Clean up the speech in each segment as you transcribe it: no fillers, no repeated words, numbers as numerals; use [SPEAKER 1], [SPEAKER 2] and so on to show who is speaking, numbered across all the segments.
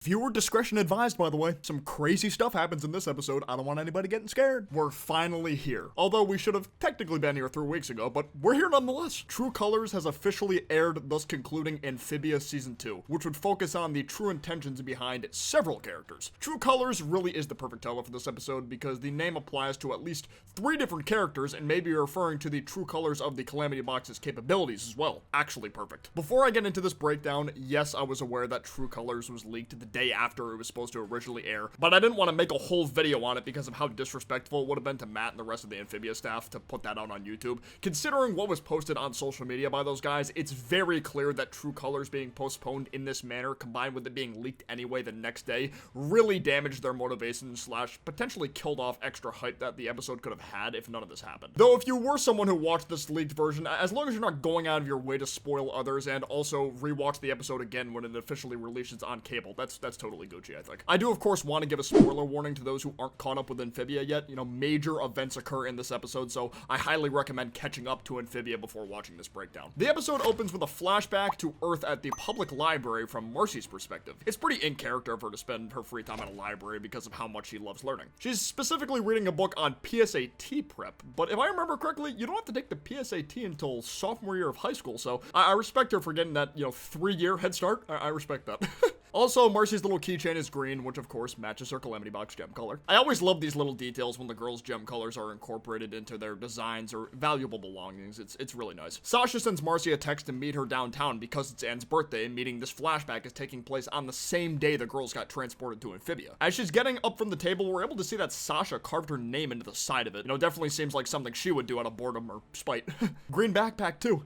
[SPEAKER 1] Viewer discretion advised, by the way. Some crazy stuff happens in this episode. I don't want anybody getting scared. We're finally here. Although we should have technically been here 3 weeks ago, but we're here nonetheless. True Colors has officially aired, thus concluding Amphibia Season 2, which would focus on the true intentions behind several characters. True Colors really is the perfect title for this episode because the name applies to at least 3 different characters and maybe referring to the true colors of the Calamity Box's capabilities as well. Actually perfect. Before I get into this breakdown, yes, I was aware that True Colors was leaked the day after it was supposed to originally air, but I didn't want to make a whole video on it because of how disrespectful it would have been to Matt and the rest of the Amphibia staff to put that out on YouTube. Considering what was posted on social media by those guys, it's very clear that True Colors being postponed in this manner, combined with it being leaked anyway the next day, really damaged their motivation / potentially killed off extra hype that the episode could have had if none of this happened. Though if you were someone who watched this leaked version, as long as you're not going out of your way to spoil others and also rewatch the episode again when it officially releases on cable, that's totally Gucci, I think. I do, of course, want to give a spoiler warning to those who aren't caught up with Amphibia yet. You know, major events occur in this episode, so I highly recommend catching up to Amphibia before watching this breakdown. The episode opens with a flashback to Earth at the public library from Marcy's perspective. It's pretty in character of her to spend her free time at a library because of how much she loves learning. She's specifically reading a book on PSAT prep, but if I remember correctly, you don't have to take the PSAT until sophomore year of high school, so I respect her for getting that, 3-year head start. I respect that. Also, Marcy's little keychain is green, which of course matches her Calamity Box gem color. I always love these little details when the girls' gem colors are incorporated into their designs or valuable belongings. It's really nice. Sasha sends Marcy a text to meet her downtown because it's Anne's birthday, meaning this flashback is taking place on the same day the girls got transported to Amphibia. As she's getting up from the table, we're able to see that Sasha carved her name into the side of it. Definitely seems like something she would do out of boredom or spite. Green backpack too.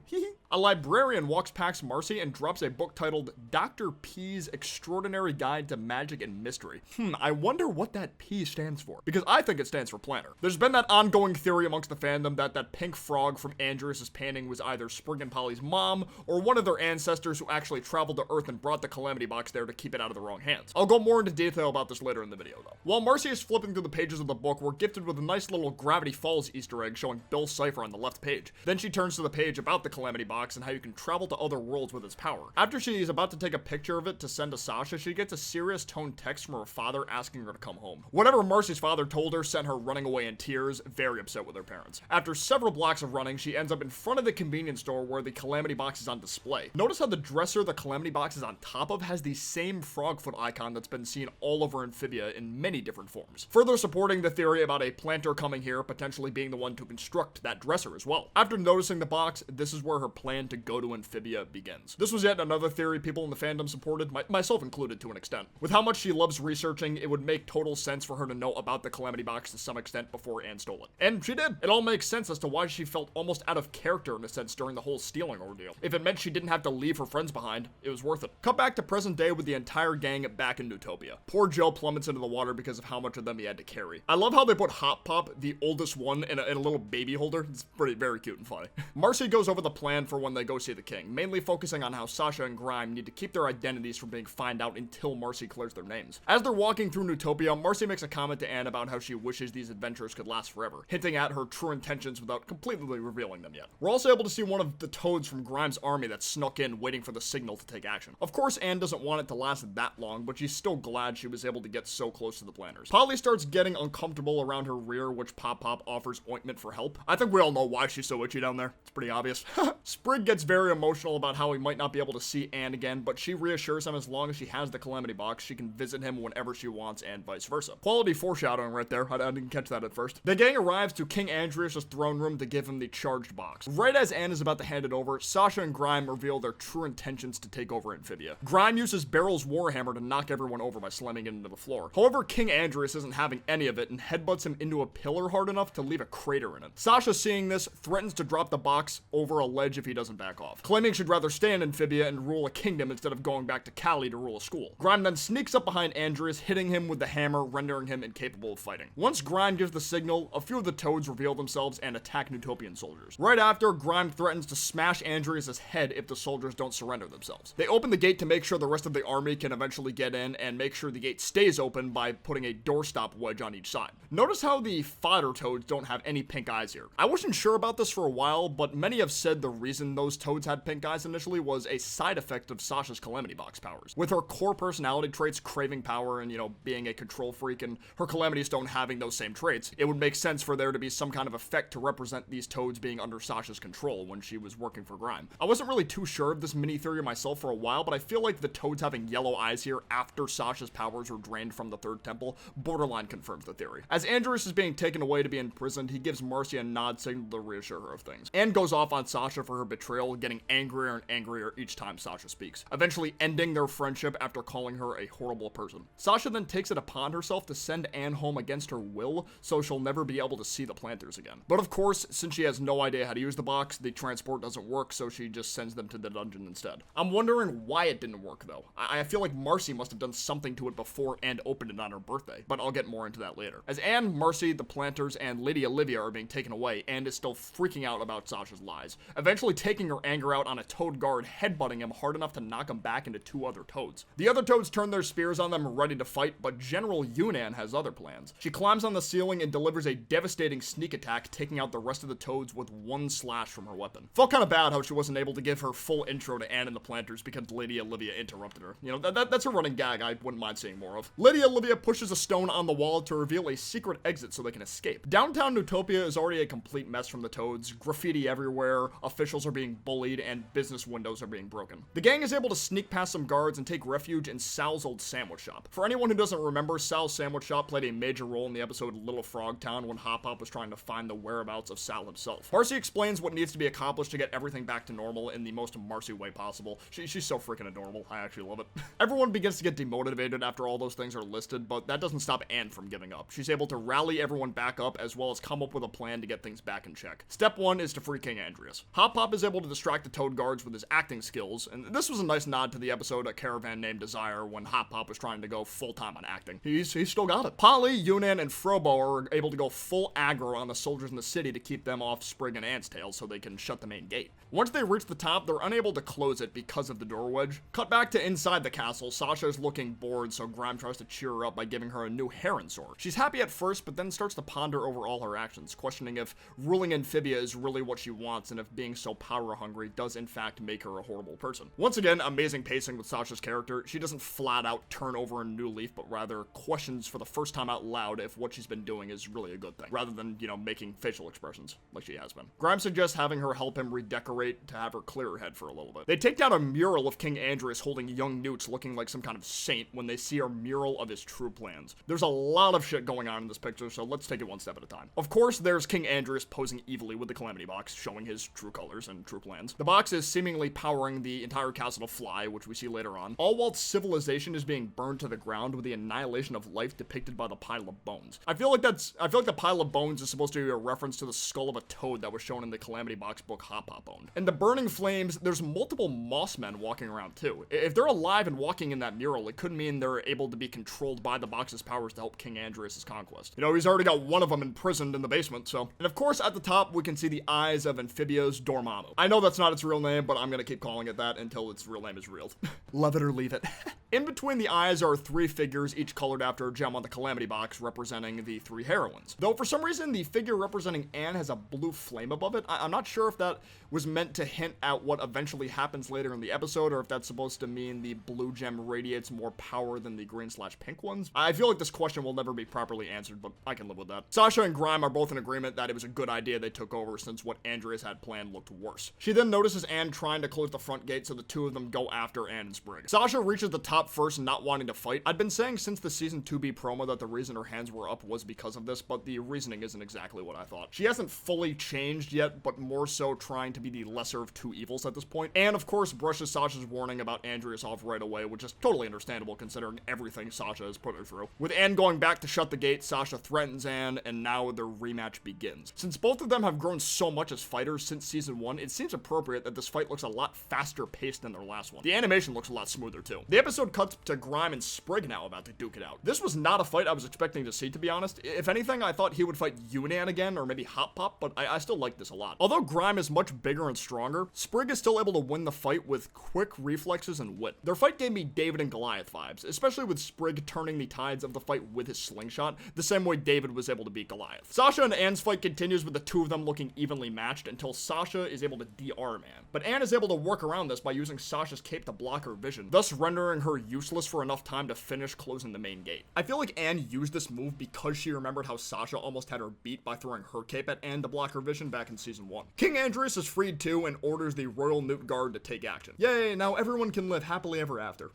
[SPEAKER 1] A librarian walks past Marcy and drops a book titled Dr. P's Extraordinary Guide to Magic and Mystery. I wonder what that P stands for, because I think it stands for planner. There's been that ongoing theory amongst the fandom that pink frog from Andrias' painting was either Sprig and Polly's mom, or one of their ancestors who actually traveled to Earth and brought the Calamity Box there to keep it out of the wrong hands. I'll go more into detail about this later in the video, though. While Marcy is flipping through the pages of the book, we're gifted with a nice little Gravity Falls Easter egg showing Bill's cipher on the left page. Then she turns to the page about the Calamity Box and how you can travel to other worlds with its power. After she is about to take a picture of it to send to Sasha, she gets a serious toned text from her father asking her to come home. Whatever Marcy's father told her sent her running away in tears, very upset with her parents. After several blocks of running, she ends up in front of the convenience store where the Calamity Box is on display. Notice how the dresser the Calamity Box is on top of has the same frogfoot icon that's been seen all over Amphibia in many different forms, further supporting the theory about a planter coming here, potentially being the one to construct that dresser as well. After noticing the box, this is where her plan to go to Amphibia begins. This was yet another theory people in the fandom supported, myself included to an extent. With how much she loves researching, it would make total sense for her to know about the Calamity Box to some extent before Anne stole it. And she did. It all makes sense as to why she felt almost out of character in a sense during the whole stealing ordeal. If it meant she didn't have to leave her friends behind, it was worth it. Cut back to present day with the entire gang back in Newtopia. Poor Joe plummets into the water because of how much of them he had to carry. I love how they put Hop Pop, the oldest one, in a little baby holder. It's very cute and funny. Marcy goes over the plan for when they go see the king, mainly focusing on how Sasha and Grime need to keep their identities from being found out until Marcy clears their names. As they're walking through Newtopia, Marcy makes a comment to Anne about how she wishes these adventures could last forever, hinting at her true intentions without completely revealing them yet. We're also able to see one of the toads from Grime's army that snuck in waiting for the signal to take action. Of course, Anne doesn't want it to last that long, but she's still glad she was able to get so close to the planners. Polly starts getting uncomfortable around her rear, which Pop Pop offers ointment for help. I think we all know why she's so itchy down there. It's pretty obvious. Sprig gets very emotional about how he might not be able to see Anne again, but she reassures him as long as she has the Calamity Box, she can visit him whenever she wants and vice versa. Quality foreshadowing right there. I didn't catch that at first. The gang arrives to King Andrias' throne room to give him the charged box. Right as Anne is about to hand it over, Sasha and Grime reveal their true intentions to take over Amphibia. Grime uses Barrel's warhammer to knock everyone over by slamming it into the floor. However, King Andrias isn't having any of it and headbutts him into a pillar hard enough to leave a crater in it. Sasha, seeing this, threatens to drop the box over a ledge if he doesn't back off, claiming she'd rather stay in Amphibia and rule a kingdom instead of going back to Cali to rule a school. Grime then sneaks up behind Andrias, hitting him with the hammer, rendering him incapable of fighting. Once Grime gives the signal, a few of the toads reveal themselves and attack Newtopian soldiers. Right after, Grime threatens to smash Andrias' head if the soldiers don't surrender themselves. They open the gate to make sure the rest of the army can eventually get in and make sure the gate stays open by putting a doorstop wedge on each side. Notice how the fodder toads don't have any pink eyes here. I wasn't sure about this for a while, but many have said the reason reason those toads had pink eyes initially was a side effect of Sasha's Calamity Box powers. With her core personality traits, craving power and, being a control freak, and her Calamity Stone having those same traits, it would make sense for there to be some kind of effect to represent these toads being under Sasha's control when she was working for Grime. I wasn't really too sure of this mini theory myself for a while, but I feel like the toads having yellow eyes here after Sasha's powers were drained from the third temple borderline confirms the theory. As Andrias is being taken away to be imprisoned, he gives Marcy a nod signal to reassure her of things, and goes off on Sasha for her betrayal, getting angrier and angrier each time Sasha speaks, eventually ending their friendship after calling her a horrible person. Sasha then takes it upon herself to send Anne home against her will, so she'll never be able to see the planters again. But of course, since she has no idea how to use the box, the transport doesn't work, so she just sends them to the dungeon instead. I'm wondering why it didn't work though. I feel like Marcy must have done something to it before Anne opened it on her birthday, but I'll get more into that later. As Anne, Marcy, the planters, and Lady Olivia are being taken away, Anne is still freaking out about Sasha's lies, eventually taking her anger out on a toad guard, headbutting him hard enough to knock him back into two other toads. The other toads turn their spears on them, ready to fight, but General Yunnan has other plans. She climbs on the ceiling and delivers a devastating sneak attack, taking out the rest of the toads with one slash from her weapon. Felt kind of bad how she wasn't able to give her full intro to Anne and the planters because Lady Olivia interrupted her. That's a running gag I wouldn't mind seeing more of. Lady Olivia pushes a stone on the wall to reveal a secret exit so they can escape. Downtown Newtopia is already a complete mess from the toads, graffiti everywhere, officials are being bullied, and business windows are being broken. The gang is able to sneak past some guards and take refuge in Sal's old sandwich shop. For anyone who doesn't remember, Sal's sandwich shop played a major role in the episode Little Frog Town when Hop Hop was trying to find the whereabouts of Sal himself. Marcy explains what needs to be accomplished to get everything back to normal in the most Marcy way possible. She's so freaking adorable. I actually love it. Everyone begins to get demotivated after all those things are listed, but that doesn't stop Anne from giving up. She's able to rally everyone back up as well as come up with a plan to get things back in check. Step 1 is to free King Andrias. Hop Hop is able to distract the toad guards with his acting skills, and this was a nice nod to the episode A Caravan Named Desire when Hop Hop was trying to go full-time on acting. He's still got it. Polly, Yunnan, and Frobo are able to go full aggro on the soldiers in the city to keep them off Sprig and Anne's tail so they can shut the main gate. Once they reach the top, they're unable to close it because of the door wedge. Cut back to inside the castle. Sasha is looking bored, so Grime tries to cheer her up by giving her a new heron sword. She's happy at first, but then starts to ponder over all her actions, questioning if ruling Amphibia is really what she wants and if being so power-hungry does in fact make her a horrible person. Once again, amazing pacing with Sasha's character. She doesn't flat out turn over a new leaf, but rather questions for the first time out loud if what she's been doing is really a good thing, rather than, making facial expressions like she has been. Grime suggests having her help him redecorate to have her clear her head for a little bit. They take down a mural of King Andrias holding young Newts looking like some kind of saint when they see a mural of his true plans. There's a lot of shit going on in this picture, so let's take it one step at a time. Of course, there's King Andrias posing evilly with the Calamity Box, showing his true colors and true plans. The box is seemingly powering the entire castle to fly, which we see later on, all while civilization is being burned to the ground with the annihilation of life depicted by the pile of bones. I feel like the pile of bones is supposed to be a reference to the skull of a toad that was shown in the Calamity Box book Hop Hop owned. In the burning flames, there's multiple moss men walking around too. If they're alive and walking in that mural, it could mean they're able to be controlled by the box's powers to help King Andrias' conquest. He's already got one of them imprisoned in the basement, so. And of course, at the top, we can see the eyes of Amphibia's Dormammu. I know that's not its real name, but I'm gonna keep calling it that until its real name is revealed. Love it or leave it. In between the eyes are 3 figures, each colored after a gem on the Calamity Box, representing the 3 heroines. Though for some reason, the figure representing Anne has a blue flame above it. I'm not sure if that was meant to hint at what eventually happens later in the episode, or if that's supposed to mean the blue gem radiates more power than the green/pink ones. I feel like this question will never be properly answered, but I can live with that. Sasha and Grime are both in agreement that it was a good idea they took over since what Andrias had planned looked worse. She then notices Anne trying to close the front gate, so the two of them go after Anne and Sprig. Sasha reaches the top first, not wanting to fight. I'd been saying since the Season 2B promo that the reason her hands were up was because of this, but the reasoning isn't exactly what I thought. She hasn't fully changed yet, but more so trying to be the lesser of two evils at this point. And of course brushes Sasha's warning about Andrias off right away, which is totally understandable considering everything Sasha has put her through. With Anne going back to shut the gate, Sasha threatens Anne, and now their rematch begins. Since both of them have grown so much as fighters since Season 1, it seems appropriate that this fight looks a lot faster paced than their last one. The animation looks a lot smoother too. The episode cuts to Grime and Sprig now about to duke it out. This was not a fight I was expecting to see, to be honest. If anything, I thought he would fight Yunnan again, or maybe Hop Pop, but I still like this a lot. Although Grime is much bigger and stronger, Sprig is still able to win the fight with quick reflexes and wit. Their fight gave me David and Goliath vibes, especially with Sprig turning the tides of the fight with his slingshot, the same way David was able to beat Goliath. Sasha and Anne's fight continues with the two of them looking evenly matched until Sasha is able able to DR man. But Anne is able to work around this by using Sasha's cape to block her vision, thus rendering her useless for enough time to finish closing the main gate. I feel like Anne used this move because she remembered how Sasha almost had her beat by throwing her cape at Anne to block her vision back in season 1. King Andrias is freed too and orders the Royal Newt Guard to take action. Yay, now everyone can live happily ever after.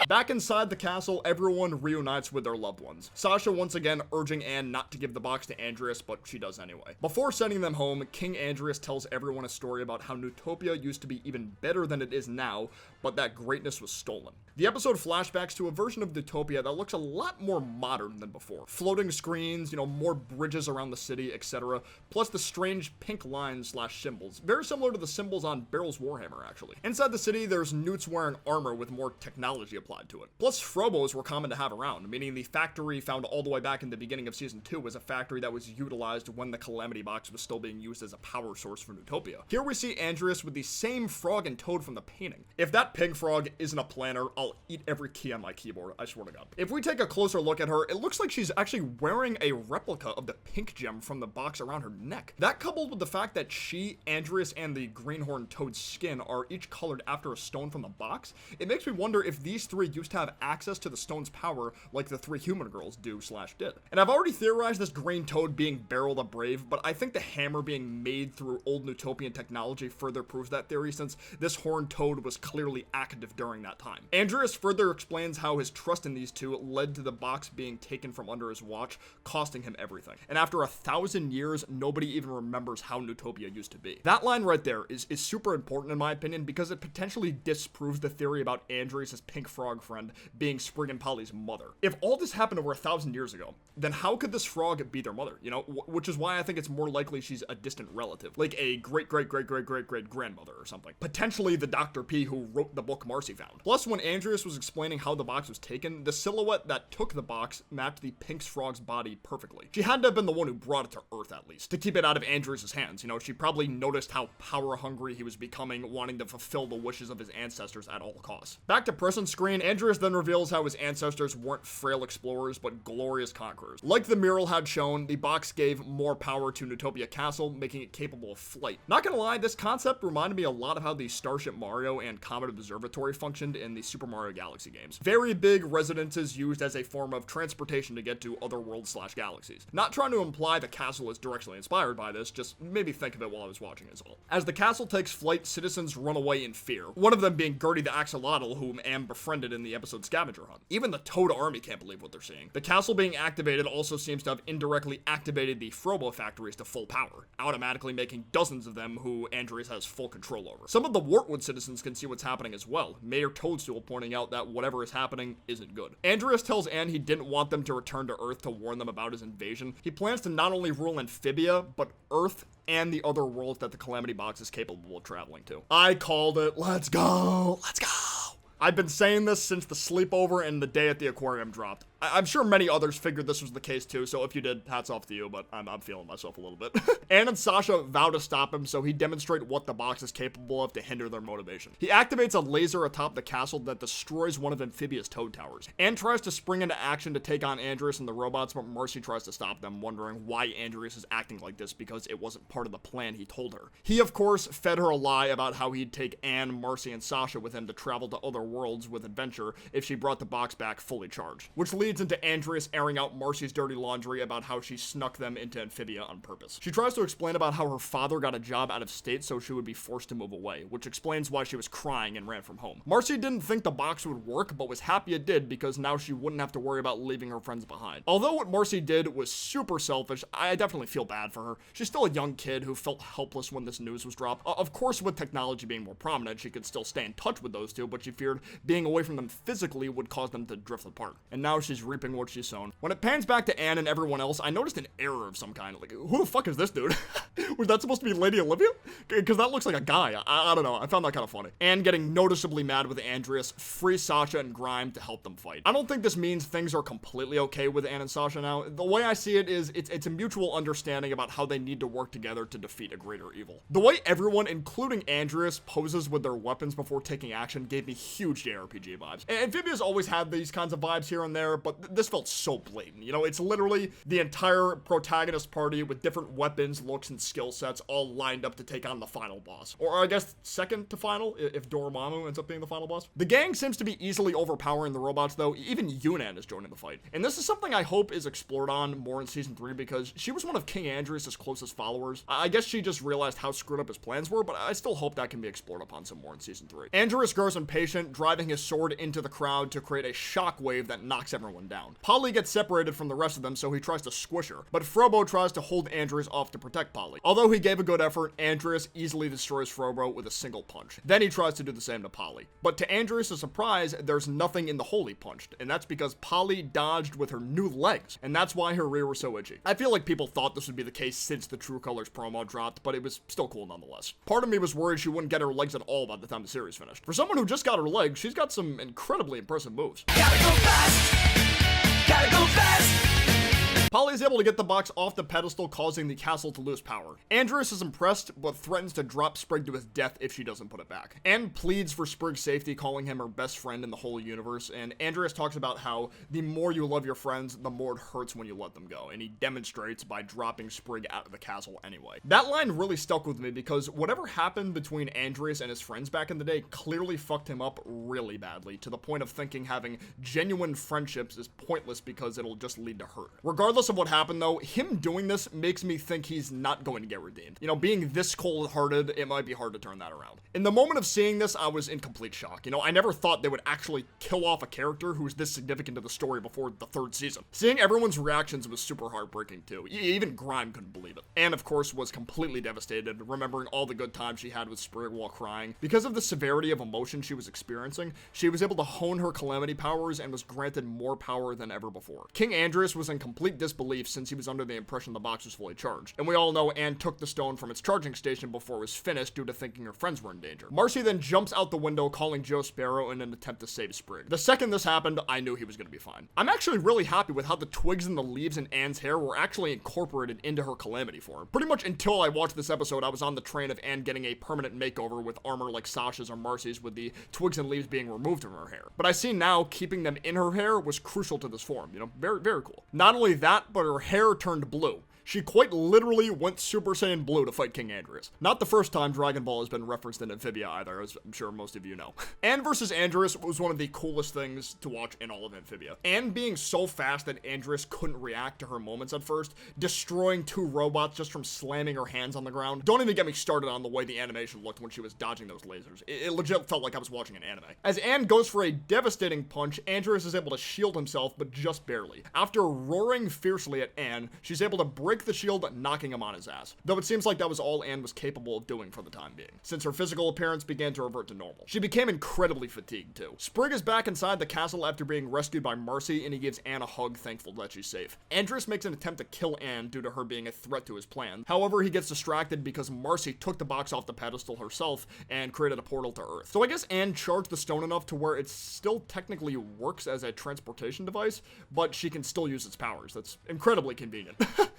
[SPEAKER 1] Back inside the castle, everyone reunites with their loved ones. Sasha once again urging Anne not to give the box to Andrias, but she does anyway. Before sending them home, King Andrias tells everyone a story about how Newtopia used to be even better than it is now, but that greatness was stolen. The episode flashbacks to a version of Newtopia that looks a lot more modern than before. Floating screens, more bridges around the city, etc. Plus the strange pink lines / symbols. Very similar to the symbols on Barrel's Warhammer, actually. Inside the city, there's Newts wearing armor with more technology applied to it. Plus, Frobos were common to have around, meaning the factory found all the way back in the beginning of Season 2 was a factory that was utilized when the Calamity Box was still being used as a power source for Newtopia. Here we see Andrias with the same frog and toad from the painting. If that pink frog isn't a planner, I'll eat every key on my keyboard, I swear to God. If we take a closer look at her, it looks like she's actually wearing a replica of the pink gem from the box around her neck. That coupled with the fact that she, Andrias, and the greenhorn toad's skin are each colored after a stone from the box, it makes me wonder if these three used to have access to the stone's power like the three human girls do / did. And I've already theorized this green toad being Beryl the Brave, but I think the hammer being made through old Newtopian technology further proves that theory, since this horned toad was clearly active during that time. Andrias further explains how his trust in these two led to the box being taken from under his watch, costing him everything. And after 1,000 years, nobody even remembers how Newtopia used to be. That line right there is super important in my opinion, because it potentially disproves the theory about Andrias' pink frog friend being Sprig and Polly's mother. If all this happened over 1,000 years ago, then how could this frog be their mother? Which is why I think it's more likely she's a distant relative, like a great-great-great-great-great-great-grandmother or something. Potentially the Dr. P who wrote the book Marcy found. Plus, when Andrias was explaining how the box was taken, the silhouette that took the box matched the pink frog's body perfectly. She had to have been the one who brought it to Earth, at least, to keep it out of Andrias' hands. She probably noticed how power-hungry he was becoming, wanting to fulfill the wishes of his ancestors at all costs. Back to present screen, Andrias then reveals how his ancestors weren't frail explorers, but glorious conquerors. Like the mural had shown, the box gave more power to Newtopia Castle, making it capable of flight. Not gonna lie, this concept reminded me a lot of how the Starship Mario and Comet Observatory functioned in the Super Mario Galaxy games. Very big residences used as a form of transportation to get to other worlds / galaxies. Not trying to imply the castle is directly inspired by this, just maybe think of it while I was watching is all. As the castle takes flight, citizens run away in fear, one of them being Gertie the Axolotl, whom Am befriended in the episode Scavenger Hunt. Even the Toad army can't believe what they're seeing. The castle being activated also seems to have indirectly activated the Frobo factories to full power, automatically making dozens of them who Andrias has full control over. Some of the Wartwood citizens can see what's happening as well, Mayor Toadstool pointing out that whatever is happening isn't good. Andrias tells Anne he didn't want them to return to Earth to warn them about his invasion. He plans to not only rule Amphibia, but Earth and the other worlds that the Calamity Box is capable of traveling to. I called it. Let's go. Let's go. I've been saying this since the sleepover and the day at the aquarium dropped. I'm sure many others figured this was the case too, so if you did, hats off to you, but I'm feeling myself a little bit. Anne and Sasha vow to stop him, so he demonstrates what the box is capable of to hinder their motivation. He activates a laser atop the castle that destroys one of Amphibia's toad towers. Anne tries to spring into action to take on Andrias and the robots, but Marcy tries to stop them, wondering why Andrias is acting like this because it wasn't part of the plan he told her. He, of course, fed her a lie about how he'd take Anne, Marcy, and Sasha with him to travel to other worlds with adventure if she brought the box back fully charged, which leads into Andrias airing out Marcy's dirty laundry about how she snuck them into Amphibia on purpose. She tries to explain about how her father got a job out of state so she would be forced to move away, which explains why she was crying and ran from home. Marcy didn't think the box would work, but was happy it did because now she wouldn't have to worry about leaving her friends behind. Although what Marcy did was super selfish, I definitely feel bad for her. She's still a young kid who felt helpless when this news was dropped. Of course, with technology being more prominent, she could still stay in touch with those two, but she feared being away from them physically would cause them to drift apart. And now she's reaping what she's sown. When it pans back to Anne and everyone else, I noticed an error of some kind. Like, who the fuck is this dude? Was that supposed to be Lady Olivia? Because that looks like a guy. I don't know. I found that kind of funny. Anne getting noticeably mad with Andrias, frees Sasha and Grime to help them fight. I don't think this means things are completely okay with Anne and Sasha now. The way I see it is it's a mutual understanding about how they need to work together to defeat a greater evil. The way everyone, including Andrias, poses with their weapons before taking action gave me huge JRPG vibes. Amphibia's always had these kinds of vibes here and there, but this felt so blatant. You know, it's literally the entire protagonist party with different weapons, looks, and skill sets all lined up to take on the final boss. Or I guess second to final, if Dormammu ends up being the final boss. The gang seems to be easily overpowering the robots, though. Even Yunnan is joining the fight. And this is something I hope is explored on more in Season 3, because she was one of King Andrias' closest followers. I guess she just realized how screwed up his plans were, but I still hope that can be explored upon some more in Season 3. Andrias grows impatient, driving his sword into the crowd to create a shockwave that knocks everyone down. Polly gets separated from the rest of them, so he tries to squish her, but Frobo tries to hold Andrias off to protect Polly. Although he gave a good effort, Andrias easily destroys Frobo with a single punch. Then he tries to do the same to Polly. But to Andrias' surprise, there's nothing in the hole he punched, and that's because Polly dodged with her new legs, and that's why her rear was so itchy. I feel like people thought this would be the case since the True Colors promo dropped, but it was still cool nonetheless. Part of me was worried she wouldn't get her legs at all by the time the series finished. For someone who just got her legs, she's got some incredibly impressive moves.
[SPEAKER 2] Gotta go fast! Gotta go fast!
[SPEAKER 1] Polly is able to get the box off the pedestal, causing the castle to lose power. Andrias is impressed, but threatens to drop Sprig to his death if she doesn't put it back. Anne pleads for Sprig's safety, calling him her best friend in the whole universe, and Andrias talks about how the more you love your friends, the more it hurts when you let them go, and he demonstrates by dropping Sprig out of the castle anyway. That line really stuck with me because whatever happened between Andrias and his friends back in the day clearly fucked him up really badly, to the point of thinking having genuine friendships is pointless because it'll just lead to hurt. Regardless of what happened though, him doing this makes me think he's not going to get redeemed. You know, being this cold-hearted, it might be hard to turn that around. In the moment of seeing this, I was in complete shock. You know, I never thought they would actually kill off a character who's this significant to the story before the 3rd season. Seeing everyone's reactions was super heartbreaking too. Even Grime couldn't believe it. Anne, of course, was completely devastated, remembering all the good times she had with Sprig while crying. Because of the severity of emotion she was experiencing, she was able to hone her calamity powers and was granted more power than ever before. King Andrias was in complete disbelief since he was under the impression the box was fully charged. And we all know Anne took the stone from its charging station before it was finished due to thinking her friends were in danger. Marcy then jumps out the window, calling Joe Sparrow in an attempt to save Sprig. The second this happened, I knew he was going to be fine. I'm actually really happy with how the twigs and the leaves in Anne's hair were actually incorporated into her calamity form. Pretty much until I watched this episode, I was on the train of Anne getting a permanent makeover with armor like Sasha's or Marcy's, with the twigs and leaves being removed from her hair. But I see now keeping them in her hair was crucial to this form, you know, very, very cool. Not only that, but her hair turned blue. She quite literally went Super Saiyan Blue to fight King Andrias. Not the first time Dragon Ball has been referenced in Amphibia either, as I'm sure most of you know. Anne versus Andrias was one of the coolest things to watch in all of Amphibia. Anne being so fast that Andrias couldn't react to her moments at first, destroying 2 robots just from slamming her hands on the ground. Don't even get me started on the way the animation looked when she was dodging those lasers. It legit felt like I was watching an anime. As Anne goes for a devastating punch, Andrias is able to shield himself, but just barely. After roaring fiercely at Anne, she's able to break the shield, knocking him on his ass. Though it seems like that was all Anne was capable of doing for the time being, since her physical appearance began to revert to normal. She became incredibly fatigued too. Sprig is back inside the castle after being rescued by Marcy, and he gives Anne a hug, thankful that she's safe. Andrias makes an attempt to kill Anne due to her being a threat to his plan. However, he gets distracted because Marcy took the box off the pedestal herself and created a portal to Earth. So I guess Anne charged the stone enough to where it still technically works as a transportation device, but she can still use its powers. That's incredibly convenient.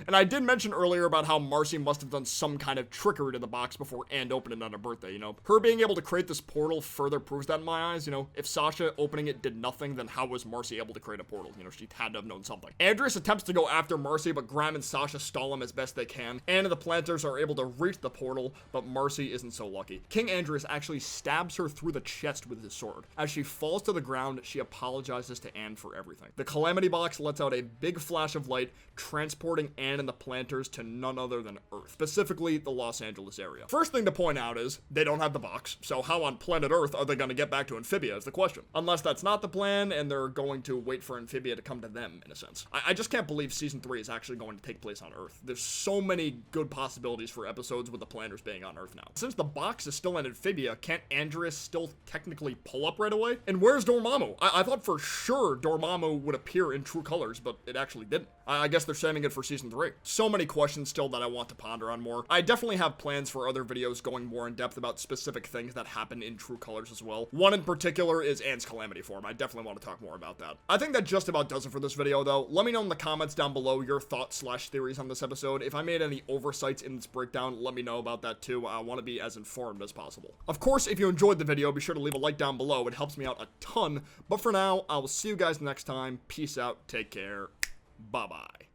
[SPEAKER 1] And I did mention earlier about how Marcy must have done some kind of trickery to the box before Anne opened it on her birthday, you know. Her being able to create this portal further proves that in my eyes, you know. If Sasha opening it did nothing, then how was Marcy able to create a portal? You know, she had to have known something. Andrias attempts to go after Marcy, but Graham and Sasha stall him as best they can. Anne and the planters are able to reach the portal, but Marcy isn't so lucky. King Andrias actually stabs her through the chest with his sword. As she falls to the ground, she apologizes to Anne for everything. The calamity box lets out a big flash of light, transporting Anne and the planters to none other than Earth, specifically the Los Angeles area. First thing to point out is they don't have the box, so how on planet Earth are they going to get back to Amphibia is the question. Unless that's not the plan and they're going to wait for Amphibia to come to them, in a sense. I just can't believe season 3 is actually going to take place on Earth. There's so many good possibilities for episodes with the planners being on Earth now. Since the box is still in Amphibia, can't Andrias still technically pull up right away? And where's Dormammu? I thought for sure Dormammu would appear in true colors, but it actually didn't. I guess they're saving it for season 3. So many questions still that I want to ponder on more. I definitely have plans for other videos going more in depth about specific things that happen in True Colors as well. One in particular is Anne's Calamity form. I definitely want to talk more about that. I think that just about does it for this video though. Let me know in the comments down below your thoughts / theories on this episode. If I made any oversights in this breakdown, let me know about that too. I want to be as informed as possible. Of course, if you enjoyed the video, be sure to leave a like down below. It helps me out a ton. But for now, I will see you guys next time. Peace out. Take care. Bye-bye.